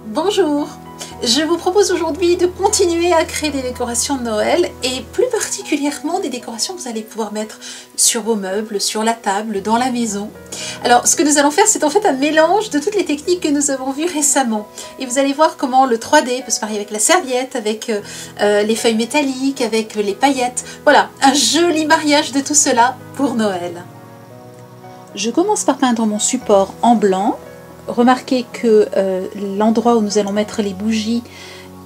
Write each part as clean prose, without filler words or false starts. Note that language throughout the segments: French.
Bonjour, je vous propose aujourd'hui de continuer à créer des décorations de Noël et plus particulièrement des décorations que vous allez pouvoir mettre sur vos meubles, sur la table, dans la maison. Alors ce que nous allons faire, c'est en fait un mélange de toutes les techniques que nous avons vues récemment et vous allez voir comment le 3D peut se marier avec la serviette, avec les feuilles métalliques, avec les paillettes. Voilà, un joli mariage de tout cela pour Noël. Je commence par peindre mon support en blanc. Remarquez que l'endroit où nous allons mettre les bougies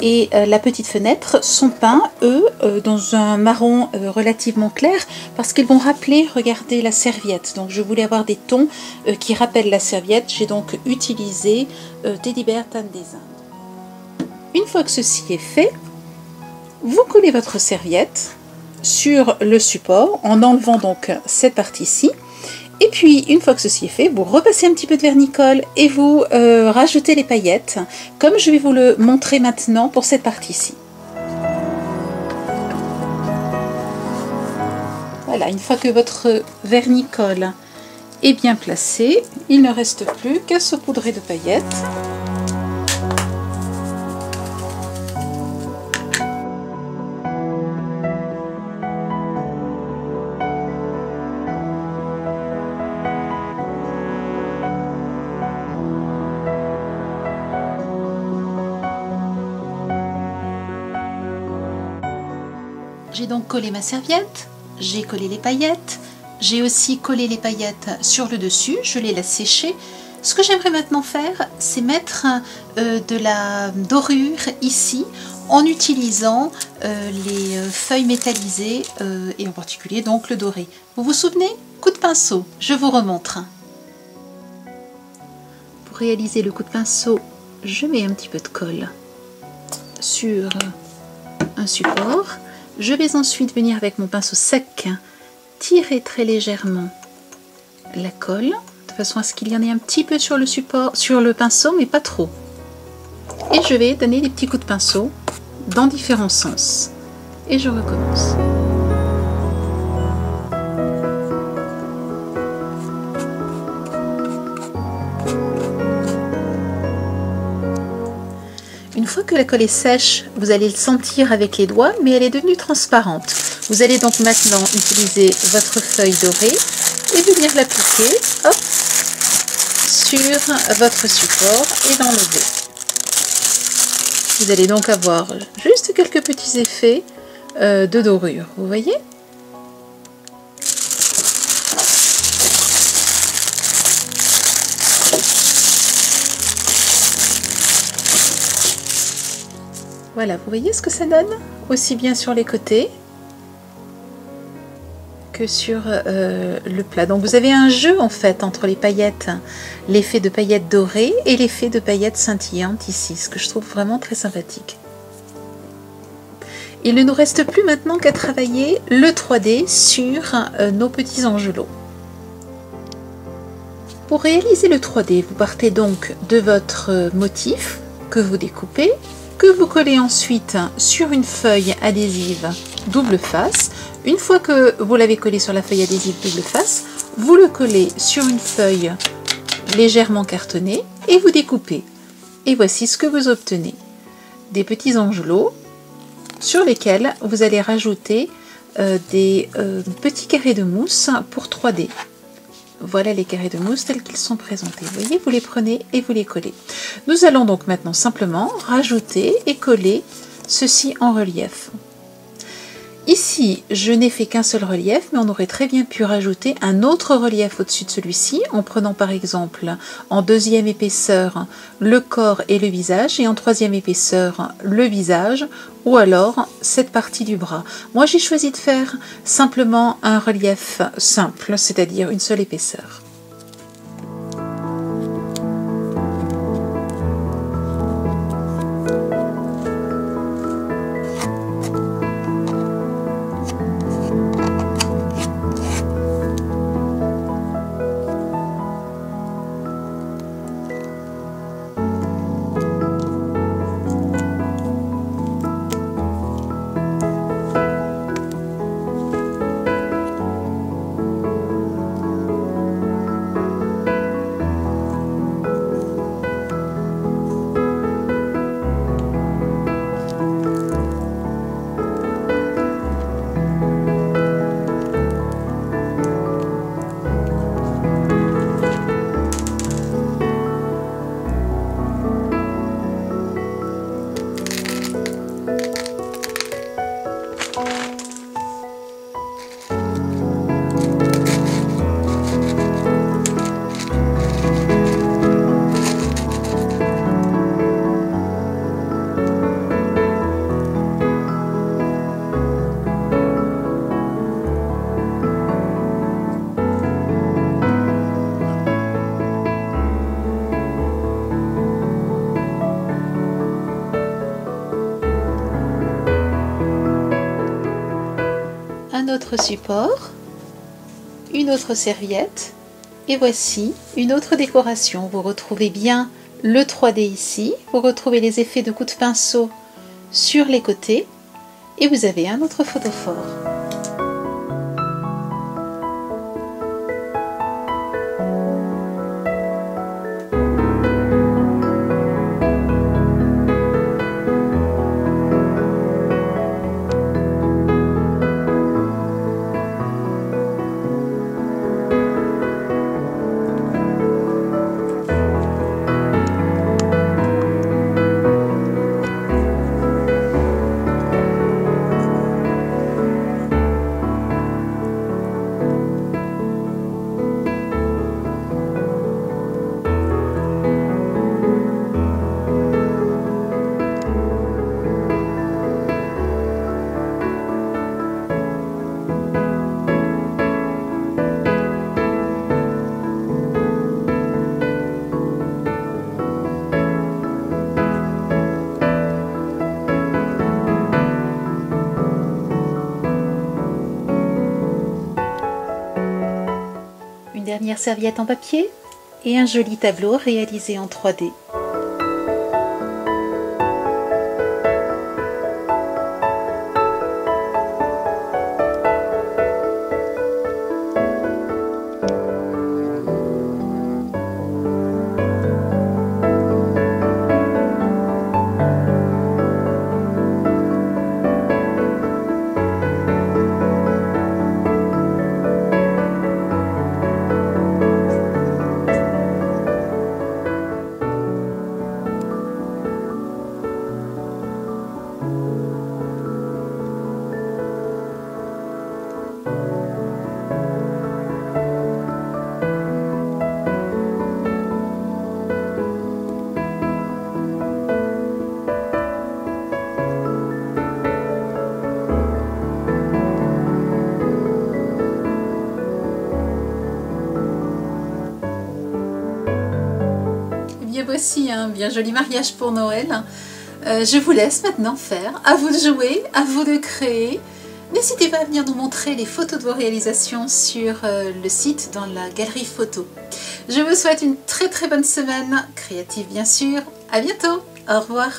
et la petite fenêtre sont peints, eux, dans un marron relativement clair parce qu'ils vont rappeler, regardez, la serviette. Donc je voulais avoir des tons qui rappellent la serviette. J'ai donc utilisé Teddy Bear Tan des Indes. Une fois que ceci est fait, vous collez votre serviette sur le support en enlevant donc cette partie-ci. Et puis, une fois que ceci est fait, vous repassez un petit peu de vernicole et vous rajoutez les paillettes, comme je vais vous le montrer maintenant pour cette partie-ci. Voilà, une fois que votre vernicole est bien placé, il ne reste plus qu'à saupoudrer de paillettes. J'ai donc collé ma serviette, j'ai collé les paillettes, j'ai aussi collé les paillettes sur le dessus, je les laisse sécher. Ce que j'aimerais maintenant faire, c'est mettre de la dorure ici en utilisant les feuilles métallisées et en particulier donc le doré. Vous vous souvenez? Coup de pinceau, je vous remontre. Pour réaliser le coup de pinceau, je mets un petit peu de colle sur un support. Je vais ensuite venir avec mon pinceau sec tirer très légèrement la colle de façon à ce qu'il y en ait un petit peu sur le support, sur le pinceau, mais pas trop. Et je vais donner des petits coups de pinceau dans différents sens. Et je recommence. Une fois que la colle est sèche, vous allez le sentir avec les doigts, mais elle est devenue transparente. Vous allez donc maintenant utiliser votre feuille dorée et venir l'appliquer sur votre support et l'enlever. Vous allez donc avoir juste quelques petits effets de dorure, vous voyez ? Voilà, vous voyez ce que ça donne? Aussi bien sur les côtés que sur le plat. Donc vous avez un jeu en fait entre les paillettes, l'effet de paillettes dorées et l'effet de paillettes scintillantes ici, ce que je trouve vraiment très sympathique. Il ne nous reste plus maintenant qu'à travailler le 3D sur nos petits angelots. Pour réaliser le 3D, vous partez donc de votre motif que vous découpez, que vous collez ensuite sur une feuille adhésive double face. Une fois que vous l'avez collé sur la feuille adhésive double face, vous le collez sur une feuille légèrement cartonnée et vous découpez. Et voici ce que vous obtenez. Des petits angelots sur lesquels vous allez rajouter des petits carrés de mousse pour 3D. Voilà les carrés de mousse tels qu'ils sont présentés. Vous voyez, vous les prenez et vous les collez. Nous allons donc maintenant simplement rajouter et coller ceci en relief. Ici, je n'ai fait qu'un seul relief, mais on aurait très bien pu rajouter un autre relief au-dessus de celui-ci, en prenant par exemple en deuxième épaisseur le corps et le visage, et en troisième épaisseur le visage, ou alors cette partie du bras. Moi, j'ai choisi de faire simplement un relief simple, c'est-à-dire une seule épaisseur. autre support, une autre serviette et voici une autre décoration. Vous retrouvez bien le 3D ici, vous retrouvez les effets de coups de pinceau sur les côtés et vous avez un autre photophore. Une dernière serviette en papier et un joli tableau réalisé en 3D. Voici un bien joli mariage pour Noël. Je vous laisse maintenant faire. À vous de jouer, à vous de créer. N'hésitez pas à venir nous montrer les photos de vos réalisations sur le site dans la galerie photo. Je vous souhaite une très bonne semaine, créative bien sûr. À bientôt, au revoir.